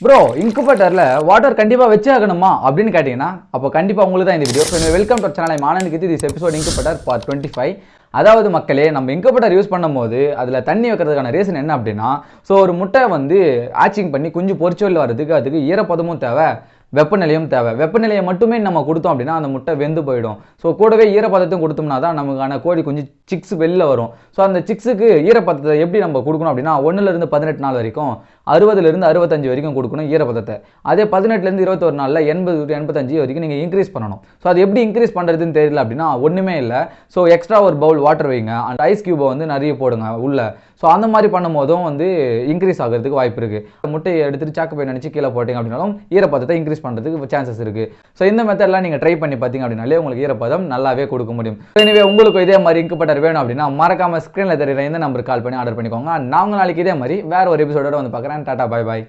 Bro இன்குபேட்டரில் water கண்டிப்பாக வச்சே ஆகணுமா அப்படின்னு கேட்டிங்கன்னா அப்போ கண்டிப்பாக உங்களுக்கு தான் இந்த video. So welcome to channel Anand this episode incubator part 25. அதாவது மக்களே, நம்ம இன்குபேட்டர் யூஸ் பண்ணும்போது அதில் தண்ணி வைக்கிறதுக்கான ரீசன் என்ன அப்படின்னா, ஸோ ஒரு முட்டை வந்து ஆச்சிங் பண்ணி குஞ்சு பொறிச்சொல்ல வரதுக்கு அதுக்கு ஈரப்பதமும் தேவை, வெப்பநிலையும் தேவை. வெப்பநிலையை மட்டுமே நம்ம கொடுத்தோம் அப்படின்னா அந்த முட்டை வெந்து போயிடும். ஸோ கூடவே ஈரப்பதத்தையும் கொடுத்தோம்னா தான் நமக்கான கோழி குஞ்சு சிக்ஸ் வெளில வரும். ஸோ அந்த சிக்ஸுக்கு ஈரப்பதத்தை எப்படி நம்ம கொடுக்கணும் அப்படின்னா 1லேருந்து 18 நாள் வரைக்கும், 60லேருந்து 65 வரைக்கும் கொடுக்கணும் ஈரப்பதத்தை. அதே 18லேருந்து 21 நாளில் 80-85 வரைக்கும் நீங்கள் இன்க்ரீஸ் பண்ணணும். ஸோ அது எப்படி இன்க்ரீஸ் பண்ணுறதுன்னு தெரியல அப்படின்னா ஒன்றுமே இல்லை. ஸோ எக்ஸ்ட்ரா ஒரு பவுல் வாட்டர் வைங்க, அந்த ஐஸ் கியூபை வந்து நிறைய போடுங்க உள்ள. ஸோ அந்த மாதிரி பண்ணும் போதும் வந்து இன்க்ரீஸ் ஆகிறதுக்கு வாய்ப்பு இருக்குது. முட்டையை எடுத்துகிட்டு சாக்கு போய் நினச்சி கீழே போட்டிங்க அப்படின்னாலும் ஈரப்பதத்தை இன்க்ரீஸ் பண்ணுறதுக்கு சான்சஸ் இருக்குது. ஸோ இந்த மெத்தட்லாம் நீங்கள் ட்ரை பண்ணி பார்த்தீங்க அப்படின்னாலே உங்களுக்கு ஈரப்பதம் நல்லாவே கொடுக்க முடியும். எனவே உங்களுக்கு இதே மாதிரி இன்குபேட்டர் வேணும் அப்படின்னா மறக்காம ஸ்க்ரீனில் தெரியுற இந்த நம்பருக்கு கால் பண்ணி ஆர்டர் பண்ணிக்கோங்க. நாங்கள் நாளைக்கு இதே மாதிரி வேற ஒரு எபிசோடோட வந்து பார்க்குறேன். டாடா, பாய் பாய்.